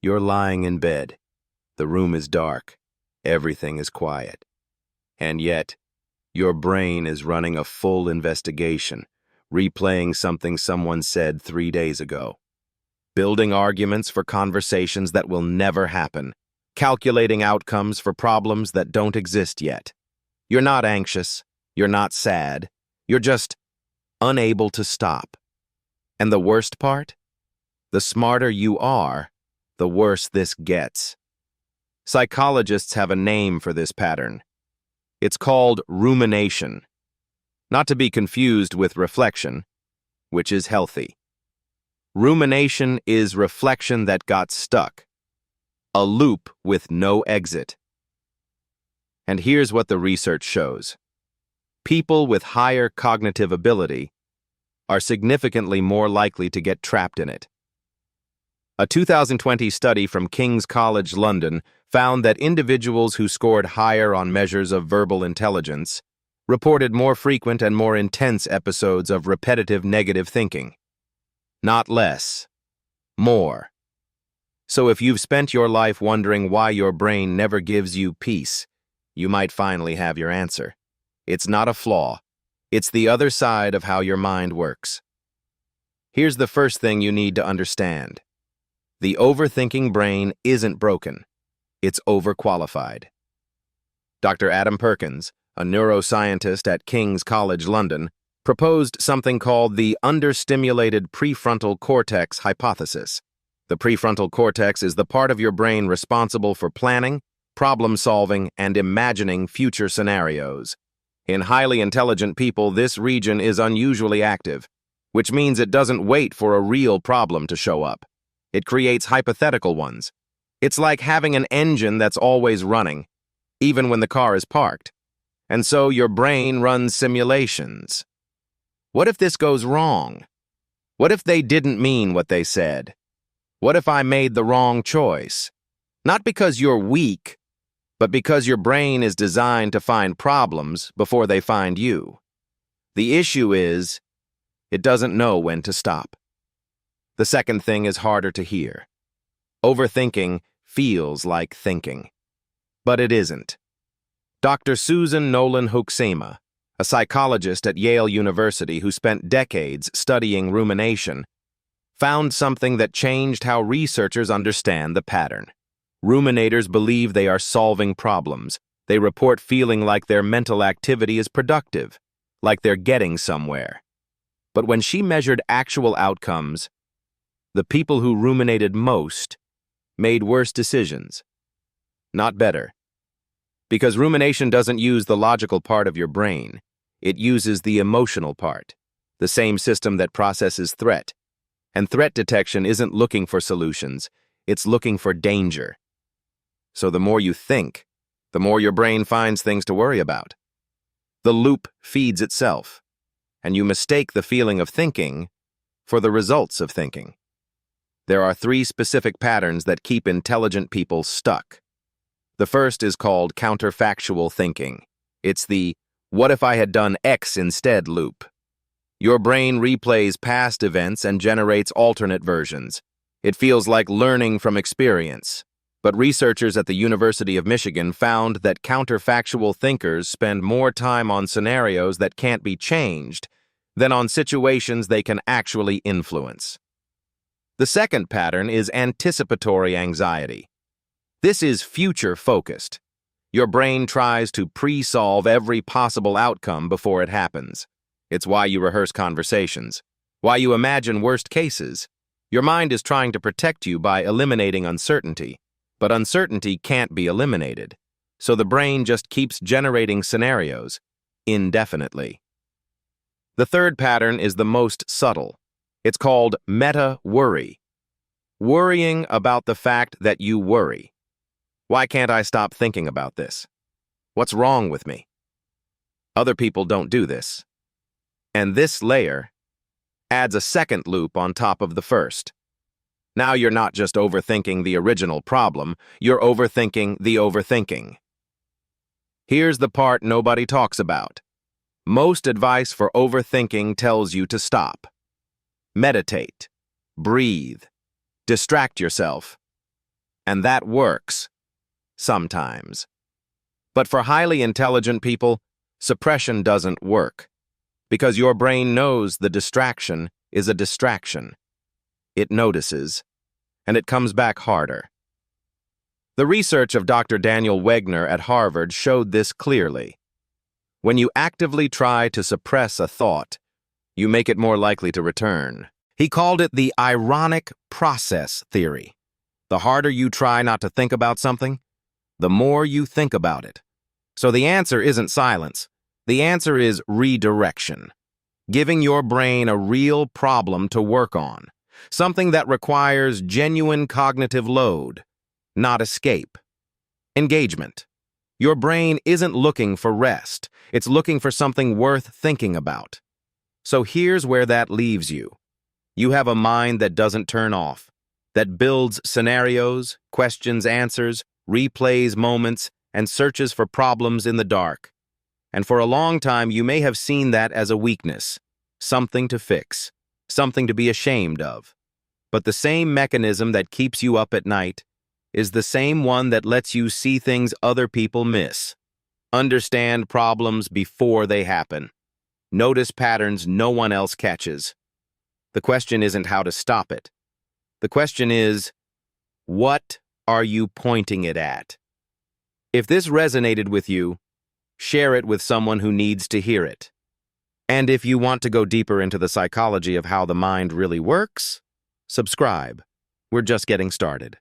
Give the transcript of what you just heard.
You're lying in bed. The room is dark. Everything is quiet. And yet, your brain is running a full investigation, replaying something someone said 3 days ago, building arguments for conversations that will never happen, calculating outcomes for problems that don't exist yet. You're not anxious. You're not sad. You're just unable to stop. And the worst part? The smarter you are, the worse this gets. Psychologists have a name for this pattern. It's called rumination, not to be confused with reflection, which is healthy. Rumination is reflection that got stuck, a loop with no exit. And here's what the research shows. People with higher cognitive ability are significantly more likely to get trapped in it. A 2020 study from King's College London found that individuals who scored higher on measures of verbal intelligence reported more frequent and more intense episodes of repetitive negative thinking. Not less, more. So if you've spent your life wondering why your brain never gives you peace, you might finally have your answer. It's not a flaw. It's the other side of how your mind works. Here's the first thing you need to understand. The overthinking brain isn't broken. It's overqualified. Dr. Adam Perkins, a neuroscientist at King's College London, proposed something called the understimulated prefrontal cortex hypothesis. The prefrontal cortex is the part of your brain responsible for planning, problem-solving, and imagining future scenarios. In highly intelligent people, this region is unusually active, which means it doesn't wait for a real problem to show up. It creates hypothetical ones. It's like having an engine that's always running, even when the car is parked. And so your brain runs simulations. What if this goes wrong? What if they didn't mean what they said? What if I made the wrong choice? Not because you're weak, but because your brain is designed to find problems before they find you. The issue is, it doesn't know when to stop. The second thing is harder to hear. Overthinking feels like thinking. But it isn't. Dr. Susan Nolen-Hoeksema, a psychologist at Yale University who spent decades studying rumination, found something that changed how researchers understand the pattern. Ruminators believe they are solving problems. They report feeling like their mental activity is productive, like they're getting somewhere. But when she measured actual outcomes, the people who ruminated most made worse decisions, not better. Because rumination doesn't use the logical part of your brain. It uses the emotional part, the same system that processes threat. And threat detection isn't looking for solutions, it's looking for danger. So the more you think, the more your brain finds things to worry about. The loop feeds itself, and you mistake the feeling of thinking for the results of thinking. There are 3 specific patterns that keep intelligent people stuck. The first is called counterfactual thinking. It's the "what if I had done X instead" loop. Your brain replays past events and generates alternate versions. It feels like learning from experience. But researchers at the University of Michigan found that counterfactual thinkers spend more time on scenarios that can't be changed than on situations they can actually influence. The second pattern is anticipatory anxiety. This is future-focused. Your brain tries to pre-solve every possible outcome before it happens. It's why you rehearse conversations, why you imagine worst cases. Your mind is trying to protect you by eliminating uncertainty, but uncertainty can't be eliminated. So the brain just keeps generating scenarios indefinitely. The third pattern is the most subtle. It's called meta-worry. Worrying about the fact that you worry. Why can't I stop thinking about this? What's wrong with me? Other people don't do this. And this layer adds a second loop on top of the first. Now you're not just overthinking the original problem, you're overthinking the overthinking. Here's the part nobody talks about. Most advice for overthinking tells you to stop. Meditate. Breathe. Distract yourself. And that works. Sometimes. But for highly intelligent people, suppression doesn't work. Because your brain knows the distraction is a distraction. It notices, and it comes back harder. The research of Dr. Daniel Wegner at Harvard showed this clearly. When you actively try to suppress a thought, you make it more likely to return. He called it the ironic process theory. The harder you try not to think about something, the more you think about it. So the answer isn't silence. The answer is redirection. Giving your brain a real problem to work on. Something that requires genuine cognitive load, not escape. Engagement. Your brain isn't looking for rest. It's looking for something worth thinking about. So here's where that leaves you. You have a mind that doesn't turn off, that builds scenarios, questions answers, replays moments, and searches for problems in the dark. And for a long time, you may have seen that as a weakness, something to fix, something to be ashamed of. But the same mechanism that keeps you up at night is the same one that lets you see things other people miss. Understand problems before they happen. Notice patterns no one else catches. The question isn't how to stop it. The question is, what are you pointing it at? If this resonated with you, share it with someone who needs to hear it. And if you want to go deeper into the psychology of how the mind really works, subscribe. We're just getting started.